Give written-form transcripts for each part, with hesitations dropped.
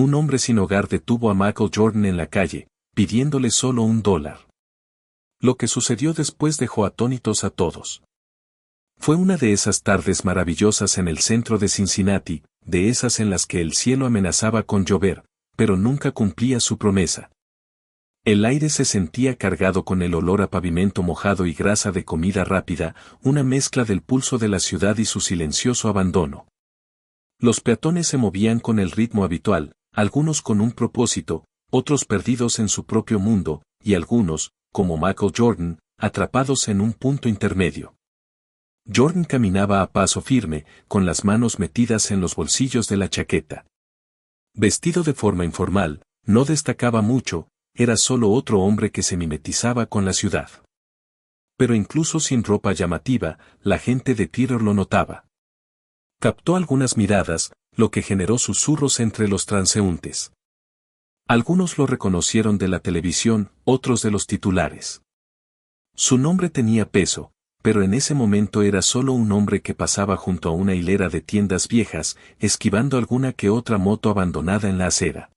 Un hombre sin hogar detuvo a Michael Jordan en la calle, pidiéndole solo $1. Lo que sucedió después dejó atónitos a todos. Fue una de esas tardes maravillosas en el centro de Cincinnati, de esas en las que el cielo amenazaba con llover, pero nunca cumplía su promesa. El aire se sentía cargado con el olor a pavimento mojado y grasa de comida rápida, una mezcla del pulso de la ciudad y su silencioso abandono. Los peatones se movían con el ritmo habitual, algunos con un propósito, otros perdidos en su propio mundo, y algunos, como Michael Jordan, atrapados en un punto intermedio. Jordan caminaba a paso firme, con las manos metidas en los bolsillos de la chaqueta. Vestido de forma informal, no destacaba mucho, era solo otro hombre que se mimetizaba con la ciudad. Pero incluso sin ropa llamativa, la gente de Twitter lo notaba. Captó algunas miradas, lo que generó susurros entre los transeúntes. Algunos lo reconocieron de la televisión, otros de los titulares. Su nombre tenía peso, pero en ese momento era solo un hombre que pasaba junto a una hilera de tiendas viejas, esquivando alguna que otra moto abandonada en la acera.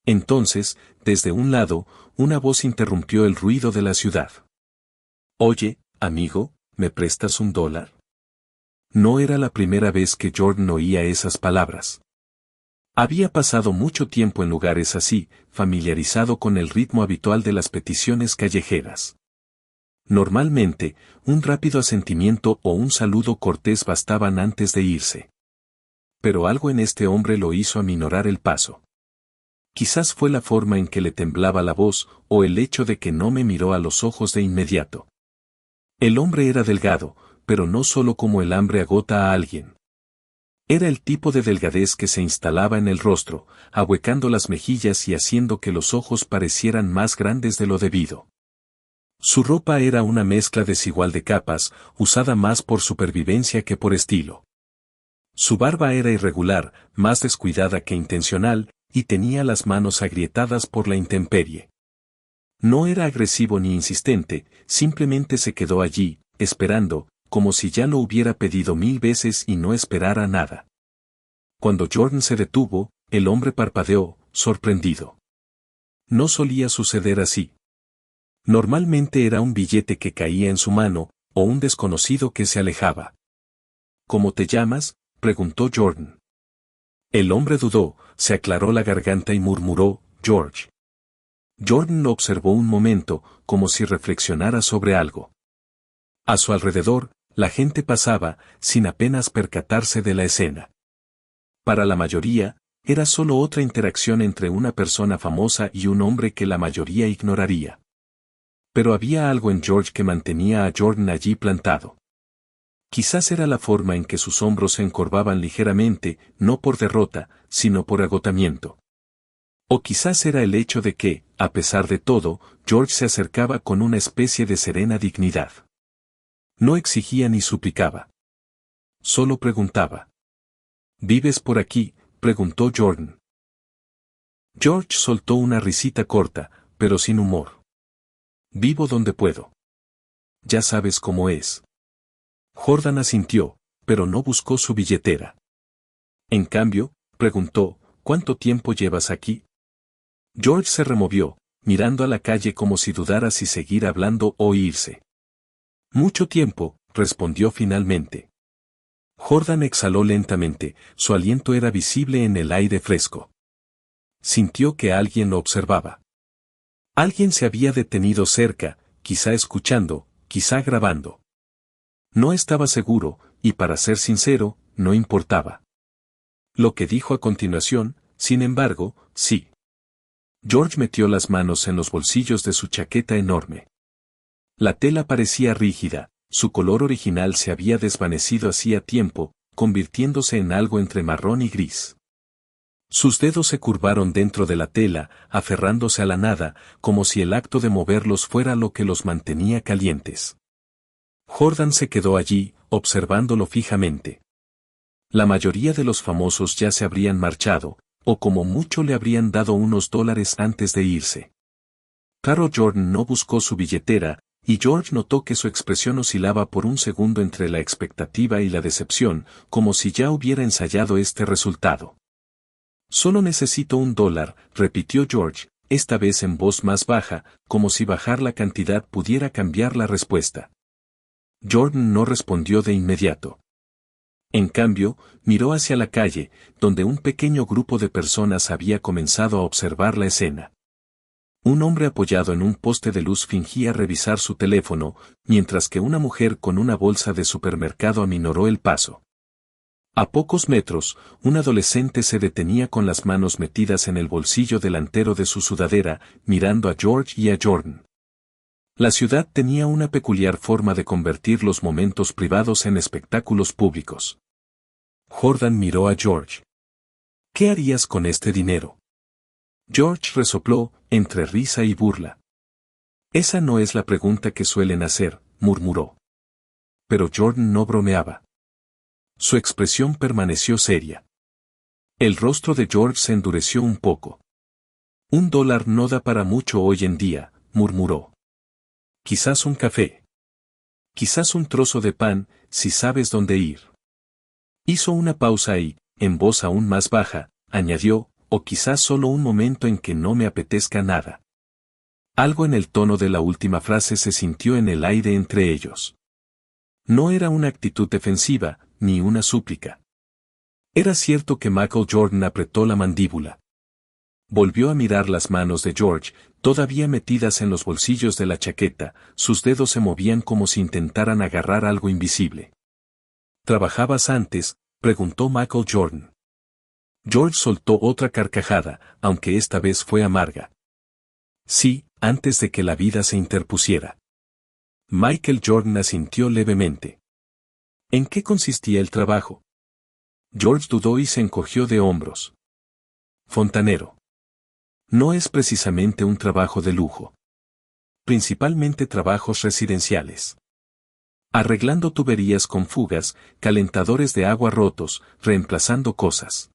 Entonces, desde un lado, una voz interrumpió el ruido de la ciudad. «Oye, amigo, ¿me prestas $1?» No era la primera vez que Jordan oía esas palabras. Había pasado mucho tiempo en lugares así, familiarizado con el ritmo habitual de las peticiones callejeras. Normalmente, un rápido asentimiento o un saludo cortés bastaban antes de irse. Pero algo en este hombre lo hizo aminorar el paso. Quizás fue la forma en que le temblaba la voz, o el hecho de que no me miró a los ojos de inmediato. El hombre era delgado, pero no solo como el hambre agota a alguien. Era el tipo de delgadez que se instalaba en el rostro, ahuecando las mejillas y haciendo que los ojos parecieran más grandes de lo debido. Su ropa era una mezcla desigual de capas, usada más por supervivencia que por estilo. Su barba era irregular, más descuidada que intencional, y tenía las manos agrietadas por la intemperie. No era agresivo ni insistente, simplemente se quedó allí, esperando, como si ya lo hubiera pedido 1000 veces y no esperara nada. Cuando Jordan se detuvo, el hombre parpadeó, sorprendido. No solía suceder así. Normalmente era un billete que caía en su mano, o un desconocido que se alejaba. ¿Cómo te llamas?, preguntó Jordan. El hombre dudó, se aclaró la garganta y murmuró, George. Jordan lo observó un momento, como si reflexionara sobre algo. A su alrededor, la gente pasaba, sin apenas percatarse de la escena. Para la mayoría, era solo otra interacción entre una persona famosa y un hombre que la mayoría ignoraría. Pero había algo en George que mantenía a Jordan allí plantado. Quizás era la forma en que sus hombros se encorvaban ligeramente, no por derrota, sino por agotamiento. O quizás era el hecho de que, a pesar de todo, George se acercaba con una especie de serena dignidad. No exigía ni suplicaba. Solo preguntaba. ¿Vives por aquí?, preguntó Jordan. George soltó una risita corta, pero sin humor. Vivo donde puedo. Ya sabes cómo es. Jordan asintió, pero no buscó su billetera. En cambio, preguntó, ¿cuánto tiempo llevas aquí? George se removió, mirando a la calle como si dudara si seguir hablando o irse. Mucho tiempo, respondió finalmente. Jordan exhaló lentamente, su aliento era visible en el aire fresco. Sintió que alguien lo observaba. Alguien se había detenido cerca, quizá escuchando, quizá grabando. No estaba seguro, y para ser sincero, no importaba. Lo que dijo a continuación, sin embargo, sí. George metió las manos en los bolsillos de su chaqueta enorme. La tela parecía rígida, su color original se había desvanecido hacía tiempo, convirtiéndose en algo entre marrón y gris. Sus dedos se curvaron dentro de la tela, aferrándose a la nada, como si el acto de moverlos fuera lo que los mantenía calientes. Jordan se quedó allí, observándolo fijamente. La mayoría de los famosos ya se habrían marchado, o como mucho le habrían dado unos $1 antes de irse. Claro, Jordan no buscó su billetera, y George notó que su expresión oscilaba por un segundo entre la expectativa y la decepción, como si ya hubiera ensayado este resultado. Solo necesito $1, repitió George, esta vez en voz más baja, como si bajar la cantidad pudiera cambiar la respuesta. Jordan no respondió de inmediato. En cambio, miró hacia la calle, donde un pequeño grupo de personas había comenzado a observar la escena. Un hombre apoyado en un poste de luz fingía revisar su teléfono, mientras que una mujer con una bolsa de supermercado aminoró el paso. A pocos metros, un adolescente se detenía con las manos metidas en el bolsillo delantero de su sudadera, mirando a George y a Jordan. La ciudad tenía una peculiar forma de convertir los momentos privados en espectáculos públicos. Jordan miró a George. ¿Qué harías con este dinero? George resopló, entre risa y burla. Esa no es la pregunta que suelen hacer, murmuró. Pero Jordan no bromeaba. Su expresión permaneció seria. El rostro de George se endureció un poco. $1 no da para mucho hoy en día, murmuró. Quizás un café. Quizás un trozo de pan, si sabes dónde ir. Hizo una pausa y, en voz aún más baja, añadió, o quizás solo un momento en que no me apetezca nada. Algo en el tono de la última frase se sintió en el aire entre ellos. No era una actitud defensiva, ni una súplica. Era cierto que Michael Jordan apretó la mandíbula. Volvió a mirar las manos de George, todavía metidas en los bolsillos de la chaqueta, sus dedos se movían como si intentaran agarrar algo invisible. ¿Trabajabas antes?, preguntó Michael Jordan. George soltó otra carcajada, aunque esta vez fue amarga. Sí, antes de que la vida se interpusiera. Michael Jordan asintió levemente. ¿En qué consistía el trabajo? George dudó y se encogió de hombros. Fontanero. No es precisamente un trabajo de lujo. Principalmente trabajos residenciales. Arreglando tuberías con fugas, calentadores de agua rotos, reemplazando cosas.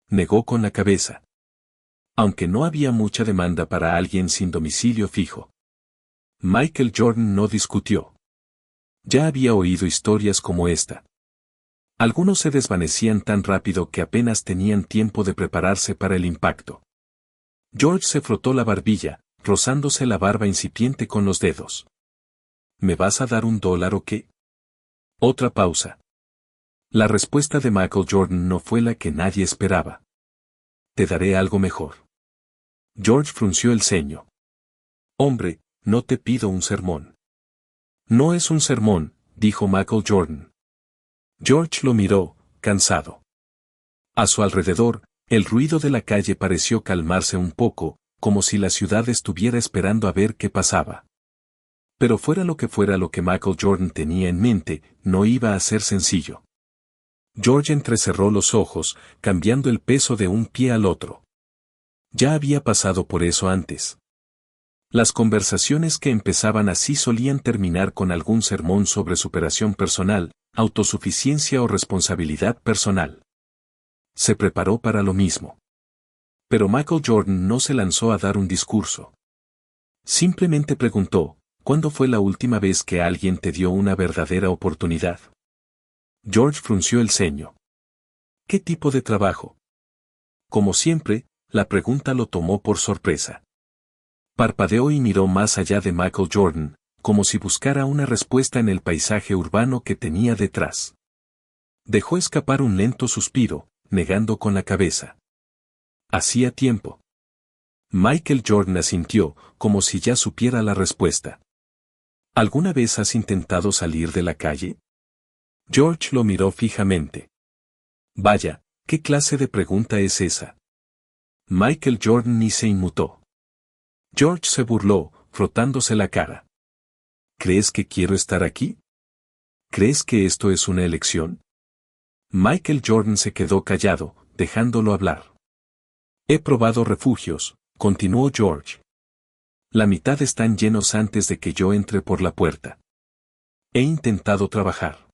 Negó con la cabeza. Aunque no había mucha demanda para alguien sin domicilio fijo. Michael Jordan no discutió. Ya había oído historias como esta. Algunos se desvanecían tan rápido que apenas tenían tiempo de prepararse para el impacto. George se frotó la barbilla, rozándose la barba incipiente con los dedos. ¿Me vas a dar $1 o qué? Otra pausa. La respuesta de Michael Jordan no fue la que nadie esperaba. Te daré algo mejor. George frunció el ceño. Hombre, no te pido un sermón. No es un sermón, dijo Michael Jordan. George lo miró, cansado. A su alrededor, el ruido de la calle pareció calmarse un poco, como si la ciudad estuviera esperando a ver qué pasaba. Pero fuera lo que Michael Jordan tenía en mente, no iba a ser sencillo. George entrecerró los ojos, cambiando el peso de un pie al otro. Ya había pasado por eso antes. Las conversaciones que empezaban así solían terminar con algún sermón sobre superación personal, autosuficiencia o responsabilidad personal. Se preparó para lo mismo. Pero Michael Jordan no se lanzó a dar un discurso. Simplemente preguntó, ¿cuándo fue la última vez que alguien te dio una verdadera oportunidad? George frunció el ceño. ¿Qué tipo de trabajo? Como siempre, la pregunta lo tomó por sorpresa. Parpadeó y miró más allá de Michael Jordan, como si buscara una respuesta en el paisaje urbano que tenía detrás. Dejó escapar un lento suspiro, negando con la cabeza. Hacía tiempo. Michael Jordan asintió, como si ya supiera la respuesta. ¿Alguna vez has intentado salir de la calle? George lo miró fijamente. Vaya, ¿qué clase de pregunta es esa? Michael Jordan ni se inmutó. George se burló, frotándose la cara. ¿Crees que quiero estar aquí? ¿Crees que esto es una elección? Michael Jordan se quedó callado, dejándolo hablar. He probado refugios, continuó George. La mitad están llenos antes de que yo entre por la puerta. He intentado trabajar.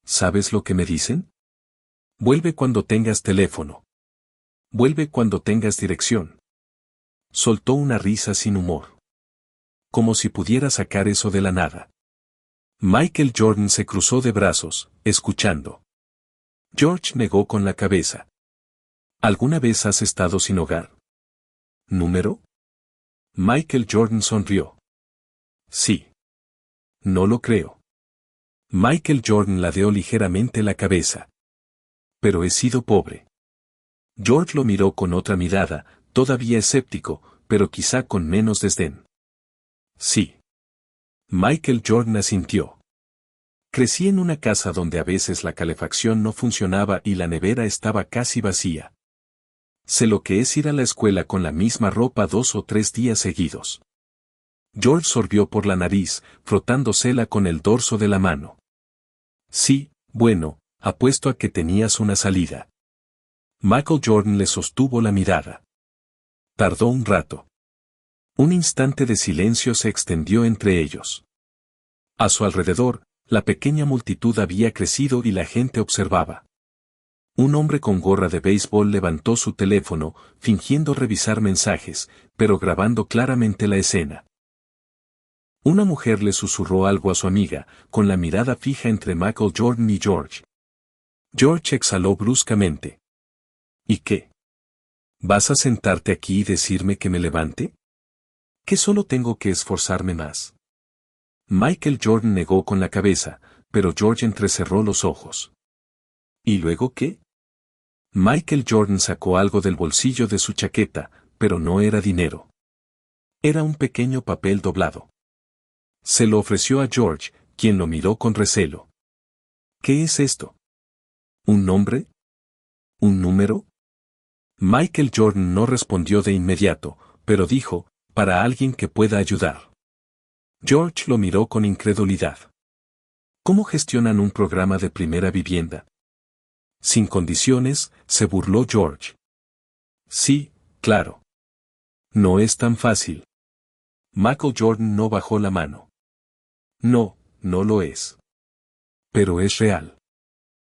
¿Sabes lo que me dicen? Vuelve cuando tengas teléfono. Vuelve cuando tengas dirección. Soltó una risa sin humor. Como si pudiera sacar eso de la nada. Michael Jordan se cruzó de brazos, escuchando. George negó con la cabeza. ¿Alguna vez has estado sin hogar? ¿Número? Michael Jordan sonrió. Sí. No lo creo. Michael Jordan ladeó ligeramente la cabeza. Pero he sido pobre. George lo miró con otra mirada, todavía escéptico, pero quizá con menos desdén. Sí. Michael Jordan asintió. Crecí en una casa donde a veces la calefacción no funcionaba y la nevera estaba casi vacía. Sé lo que es ir a la escuela con la misma ropa 2 o 3 días seguidos. George sorbió por la nariz, frotándosela con el dorso de la mano. Sí, bueno, apuesto a que tenías una salida. Michael Jordan le sostuvo la mirada. Tardó un rato. Un instante de silencio se extendió entre ellos. A su alrededor, la pequeña multitud había crecido y la gente observaba. Un hombre con gorra de béisbol levantó su teléfono, fingiendo revisar mensajes, pero grabando claramente la escena. Una mujer le susurró algo a su amiga, con la mirada fija entre Michael Jordan y George. George exhaló bruscamente. ¿Y qué? ¿Vas a sentarte aquí y decirme que me levante? ¿Que solo tengo que esforzarme más? Michael Jordan negó con la cabeza, pero George entrecerró los ojos. ¿Y luego qué? Michael Jordan sacó algo del bolsillo de su chaqueta, pero no era dinero. Era un pequeño papel doblado. Se lo ofreció a George, quien lo miró con recelo. ¿Qué es esto? ¿Un nombre? ¿Un número? Michael Jordan no respondió de inmediato, pero dijo, para alguien que pueda ayudar. George lo miró con incredulidad. ¿Cómo gestionan un programa de primera vivienda? Sin condiciones, se burló George. Sí, claro. No es tan fácil. Michael Jordan no bajó la mano. No, no lo es. Pero es real.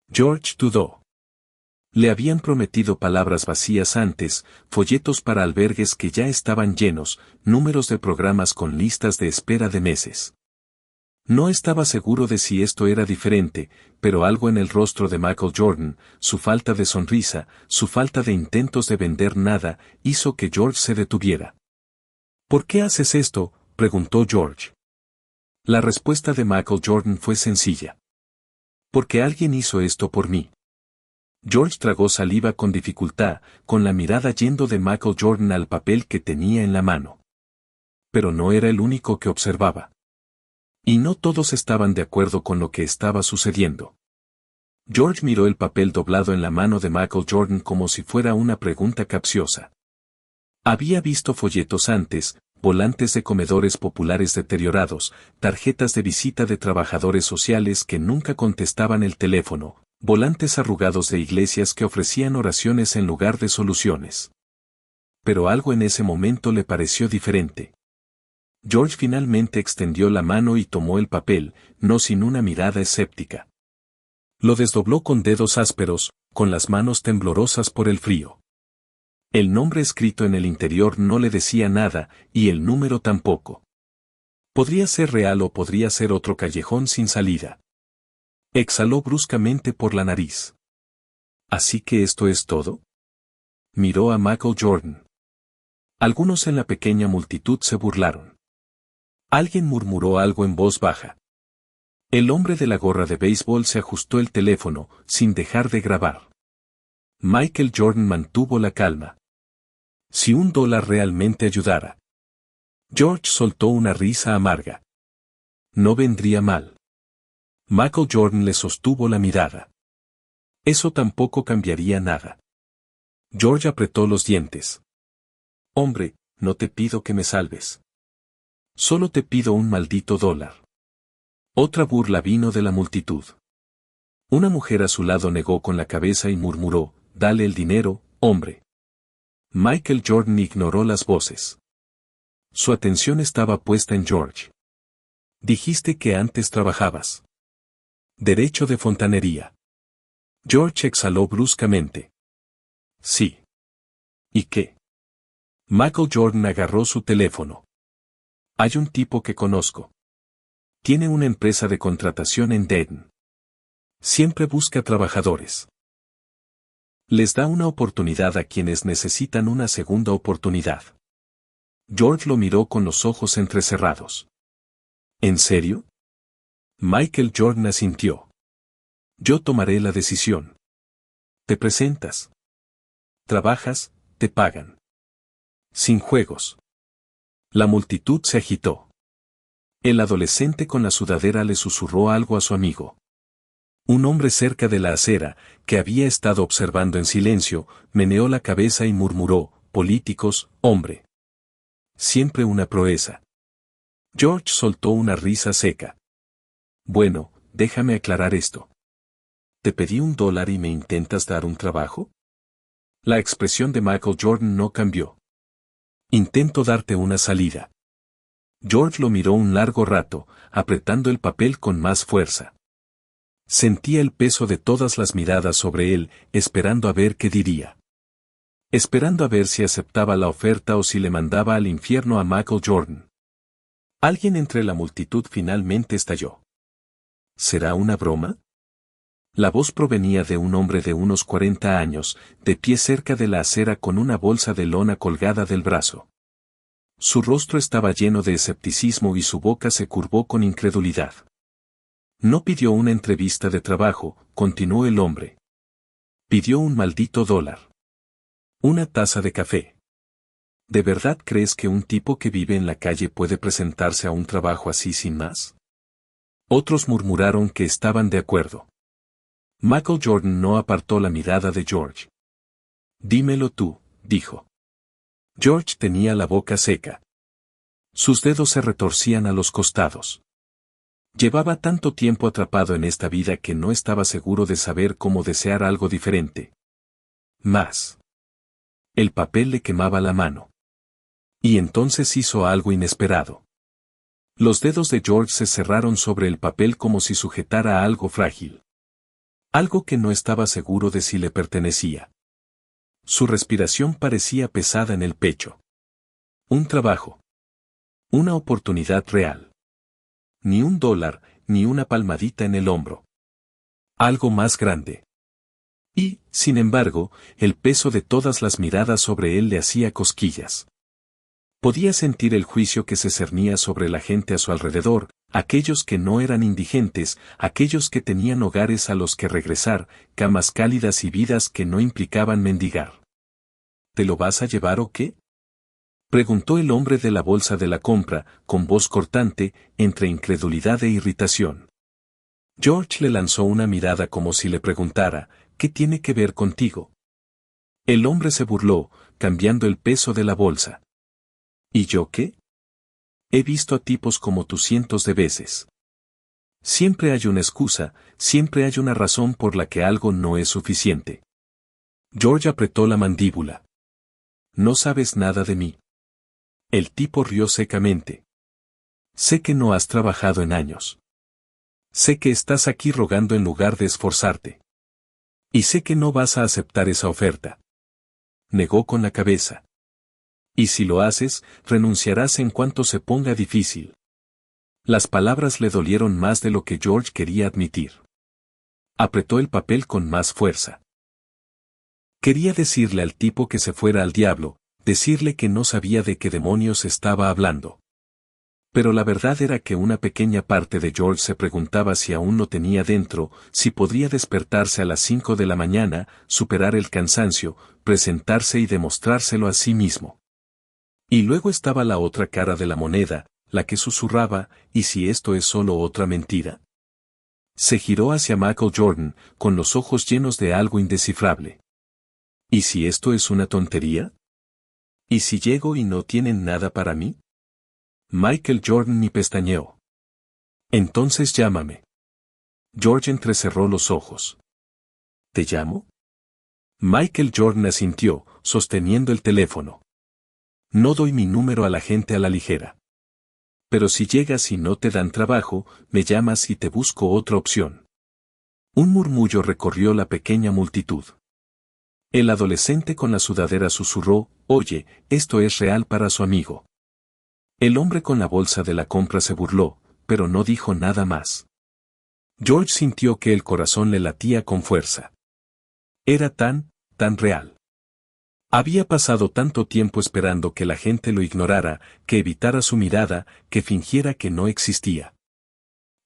George dudó. Le habían prometido palabras vacías antes, folletos para albergues que ya estaban llenos, números de programas con listas de espera de meses. No estaba seguro de si esto era diferente, pero algo en el rostro de Michael Jordan, su falta de sonrisa, su falta de intentos de vender nada, hizo que George se detuviera. ¿Por qué haces esto?, preguntó George. La respuesta de Michael Jordan fue sencilla. Porque alguien hizo esto por mí. George tragó saliva con dificultad, con la mirada yendo de Michael Jordan al papel que tenía en la mano. Pero no era el único que observaba. Y no todos estaban de acuerdo con lo que estaba sucediendo. George miró el papel doblado en la mano de Michael Jordan como si fuera una pregunta capciosa. Había visto folletos antes, volantes de comedores populares deteriorados, tarjetas de visita de trabajadores sociales que nunca contestaban el teléfono, volantes arrugados de iglesias que ofrecían oraciones en lugar de soluciones. Pero algo en ese momento le pareció diferente. George finalmente extendió la mano y tomó el papel, no sin una mirada escéptica. Lo desdobló con dedos ásperos, con las manos temblorosas por el frío. El nombre escrito en el interior no le decía nada, y el número tampoco. Podría ser real o podría ser otro callejón sin salida. Exhaló bruscamente por la nariz. ¿Así que esto es todo? Miró a Michael Jordan. Algunos en la pequeña multitud se burlaron. Alguien murmuró algo en voz baja. El hombre de la gorra de béisbol se ajustó el teléfono, sin dejar de grabar. Michael Jordan mantuvo la calma. Si $1 realmente ayudara. George soltó una risa amarga. No vendría mal. Michael Jordan le sostuvo la mirada. Eso tampoco cambiaría nada. George apretó los dientes. Hombre, no te pido que me salves. Solo te pido un maldito $1. Otra burla vino de la multitud. Una mujer a su lado negó con la cabeza y murmuró, dale el dinero, hombre. Michael Jordan ignoró las voces. Su atención estaba puesta en George. Dijiste que antes trabajabas. Derecho de fontanería. George exhaló bruscamente. Sí. ¿Y qué? Michael Jordan agarró su teléfono. Hay un tipo que conozco. Tiene una empresa de contratación en Dayton. Siempre busca trabajadores. Les da una oportunidad a quienes necesitan una segunda oportunidad. George lo miró con los ojos entrecerrados. ¿En serio? Michael Jordan asintió. Yo tomaré la decisión. Te presentas. Trabajas, te pagan. Sin juegos. La multitud se agitó. El adolescente con la sudadera le susurró algo a su amigo. Un hombre cerca de la acera, que había estado observando en silencio, meneó la cabeza y murmuró, políticos, hombre. Siempre una proeza. George soltó una risa seca. Bueno, déjame aclarar esto. ¿Te pedí $1 y me intentas dar un trabajo? La expresión de Michael Jordan no cambió. Intento darte una salida. George lo miró un largo rato, apretando el papel con más fuerza. Sentía el peso de todas las miradas sobre él, esperando a ver qué diría. Esperando a ver si aceptaba la oferta o si le mandaba al infierno a Michael Jordan. Alguien entre la multitud finalmente estalló. ¿Será una broma? La voz provenía de un hombre de unos 40 años, de pie cerca de la acera con una bolsa de lona colgada del brazo. Su rostro estaba lleno de escepticismo y su boca se curvó con incredulidad. No pidió una entrevista de trabajo, continuó el hombre. Pidió un maldito $1. Una taza de café. ¿De verdad crees que un tipo que vive en la calle puede presentarse a un trabajo así sin más? Otros murmuraron que estaban de acuerdo. Michael Jordan no apartó la mirada de George. Dímelo tú, dijo. George tenía la boca seca. Sus dedos se retorcían a los costados. Llevaba tanto tiempo atrapado en esta vida que no estaba seguro de saber cómo desear algo diferente. Más. El papel le quemaba la mano. Y entonces hizo algo inesperado. Los dedos de George se cerraron sobre el papel como si sujetara algo frágil. Algo que no estaba seguro de si le pertenecía. Su respiración parecía pesada en el pecho. Un trabajo. Una oportunidad real. Ni $1, ni una palmadita en el hombro. Algo más grande. Y, sin embargo, el peso de todas las miradas sobre él le hacía cosquillas. Podía sentir el juicio que se cernía sobre la gente a su alrededor, aquellos que no eran indigentes, aquellos que tenían hogares a los que regresar, camas cálidas y vidas que no implicaban mendigar. ¿Te lo vas a llevar o qué? Preguntó el hombre de la bolsa de la compra, con voz cortante, entre incredulidad e irritación. George le lanzó una mirada como si le preguntara, ¿qué tiene que ver contigo? El hombre se burló, cambiando el peso de la bolsa. ¿Y yo qué? He visto a tipos como tú cientos de veces. Siempre hay una excusa, siempre hay una razón por la que algo no es suficiente. George apretó la mandíbula. No sabes nada de mí. El tipo rió secamente. Sé que no has trabajado en años. Sé que estás aquí rogando en lugar de esforzarte. Y sé que no vas a aceptar esa oferta. Negó con la cabeza. Y si lo haces, renunciarás en cuanto se ponga difícil. Las palabras le dolieron más de lo que George quería admitir. Apretó el papel con más fuerza. Quería decirle al tipo que se fuera al diablo, decirle que no sabía de qué demonios estaba hablando. Pero la verdad era que una pequeña parte de George se preguntaba si aún lo tenía dentro, si podría despertarse a las 5 de la mañana, superar el cansancio, presentarse y demostrárselo a sí mismo. Y luego estaba la otra cara de la moneda, la que susurraba, ¿y si esto es solo otra mentira? Se giró hacia Michael Jordan, con los ojos llenos de algo indescifrable. ¿Y si esto es una tontería? ¿Y si llego y no tienen nada para mí? Michael Jordan ni pestañeó. Entonces llámame. George entrecerró los ojos. ¿Te llamo? Michael Jordan asintió, sosteniendo el teléfono. No doy mi número a la gente a la ligera. Pero si llegas y no te dan trabajo, me llamas y te busco otra opción. Un murmullo recorrió la pequeña multitud. El adolescente con la sudadera susurró, oye, esto es real para su amigo. El hombre con la bolsa de la compra se burló, pero no dijo nada más. George sintió que el corazón le latía con fuerza. Era tan tan real. Había pasado tanto tiempo esperando que la gente lo ignorara, que evitara su mirada, que fingiera que no existía.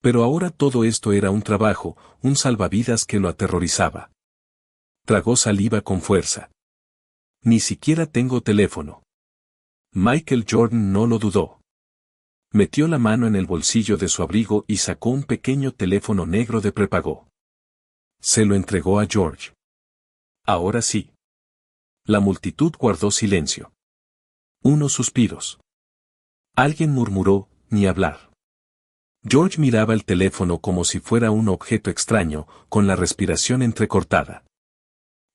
Pero ahora todo esto era un trabajo, un salvavidas que lo aterrorizaba. Tragó saliva con fuerza. Ni siquiera tengo teléfono. Michael Jordan no lo dudó. Metió la mano en el bolsillo de su abrigo y sacó un pequeño teléfono negro de prepago. Se lo entregó a George. Ahora sí. La multitud guardó silencio. Unos suspiros. Alguien murmuró, ni hablar. George miraba el teléfono como si fuera un objeto extraño, con la respiración entrecortada.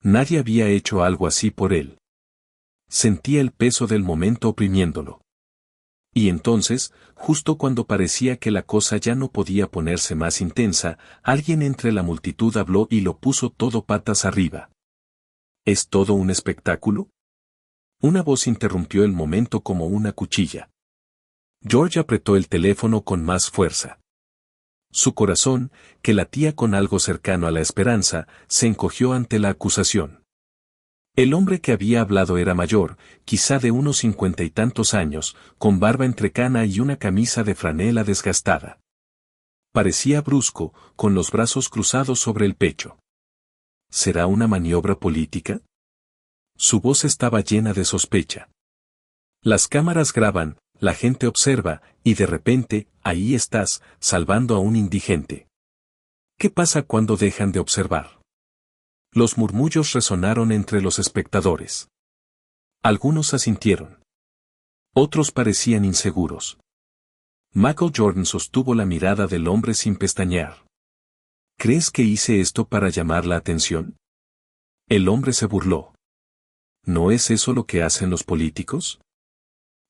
Nadie había hecho algo así por él. Sentía el peso del momento oprimiéndolo. Y entonces, justo cuando parecía que la cosa ya no podía ponerse más intensa, alguien entre la multitud habló y lo puso todo patas arriba. ¿Es todo un espectáculo? Una voz interrumpió el momento como una cuchilla. George apretó el teléfono con más fuerza. Su corazón, que latía con algo cercano a la esperanza, se encogió ante la acusación. El hombre que había hablado era mayor, quizá de unos 50 y tantos años, con barba entrecana y una camisa de franela desgastada. Parecía brusco, con los brazos cruzados sobre el pecho. ¿Será una maniobra política? Su voz estaba llena de sospecha. Las cámaras graban, la gente observa, y de repente, ahí estás, salvando a un indigente. ¿Qué pasa cuando dejan de observar? Los murmullos resonaron entre los espectadores. Algunos asintieron. Otros parecían inseguros. Michael Jordan sostuvo la mirada del hombre sin pestañear. ¿Crees que hice esto para llamar la atención? El hombre se burló. ¿No es eso lo que hacen los políticos?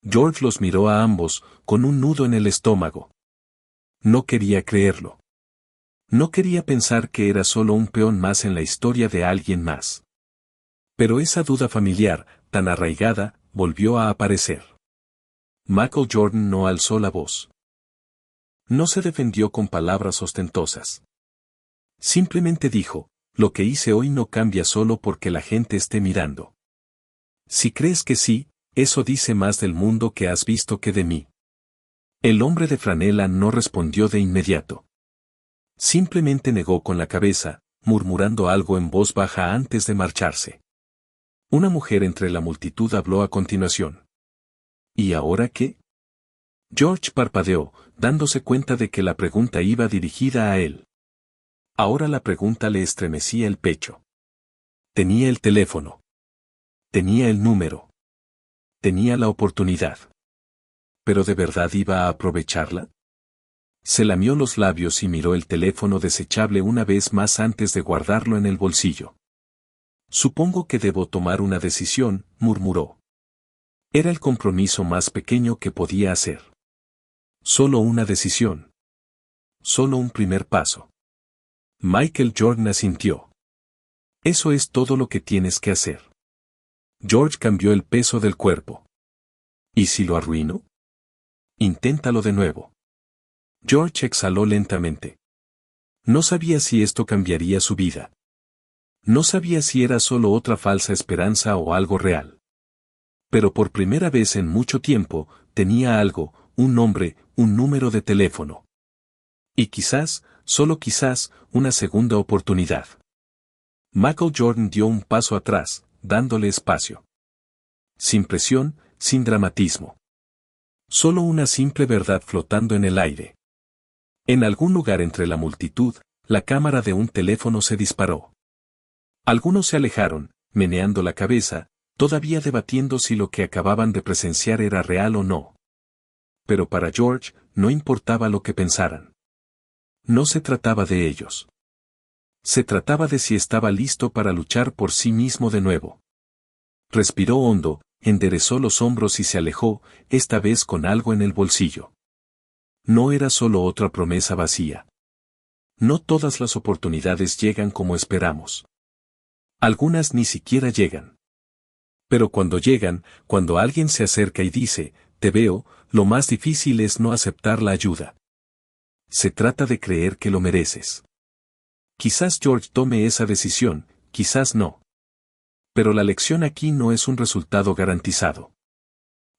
George los miró a ambos, con un nudo en el estómago. No quería creerlo. No quería pensar que era solo un peón más en la historia de alguien más. Pero esa duda familiar, tan arraigada, volvió a aparecer. Michael Jordan no alzó la voz. No se defendió con palabras ostentosas. Simplemente dijo, lo que hice hoy no cambia solo porque la gente esté mirando. Si crees que sí, eso dice más del mundo que has visto que de mí. El hombre de franela no respondió de inmediato. Simplemente negó con la cabeza, murmurando algo en voz baja antes de marcharse. Una mujer entre la multitud habló a continuación. ¿Y ahora qué? George parpadeó, dándose cuenta de que la pregunta iba dirigida a él. Ahora la pregunta le estremecía el pecho. Tenía el teléfono. Tenía el número. Tenía la oportunidad. ¿Pero de verdad iba a aprovecharla? Se lamió los labios y miró el teléfono desechable una vez más antes de guardarlo en el bolsillo. Supongo que debo tomar una decisión, murmuró. Era el compromiso más pequeño que podía hacer. Solo una decisión. Solo un primer paso. Michael Jordan asintió. Eso es todo lo que tienes que hacer. George cambió el peso del cuerpo. ¿Y si lo arruino? Inténtalo de nuevo. George exhaló lentamente. No sabía si esto cambiaría su vida. No sabía si era solo otra falsa esperanza o algo real. Pero por primera vez en mucho tiempo, tenía algo, un nombre, un número de teléfono. Y quizás, solo quizás, una segunda oportunidad. Michael Jordan dio un paso atrás, dándole espacio. Sin presión, sin dramatismo. Solo una simple verdad flotando en el aire. En algún lugar entre la multitud, la cámara de un teléfono se disparó. Algunos se alejaron, meneando la cabeza, todavía debatiendo si lo que acababan de presenciar era real o no. Pero para George, no importaba lo que pensaran. No se trataba de ellos. Se trataba de si estaba listo para luchar por sí mismo de nuevo. Respiró hondo, enderezó los hombros y se alejó, esta vez con algo en el bolsillo. No era solo otra promesa vacía. No todas las oportunidades llegan como esperamos. Algunas ni siquiera llegan. Pero cuando llegan, cuando alguien se acerca y dice, te veo, lo más difícil es no aceptar la ayuda. Se trata de creer que lo mereces. Quizás George tome esa decisión, quizás no. Pero la lección aquí no es un resultado garantizado.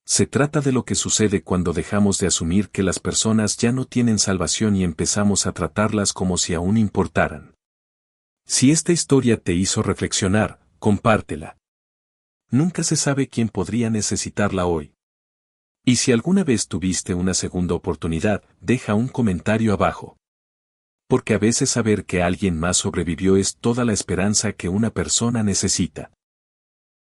Se trata de lo que sucede cuando dejamos de asumir que las personas ya no tienen salvación y empezamos a tratarlas como si aún importaran. Si esta historia te hizo reflexionar, compártela. Nunca se sabe quién podría necesitarla hoy. Y si alguna vez tuviste una segunda oportunidad, deja un comentario abajo. Porque a veces saber que alguien más sobrevivió es toda la esperanza que una persona necesita.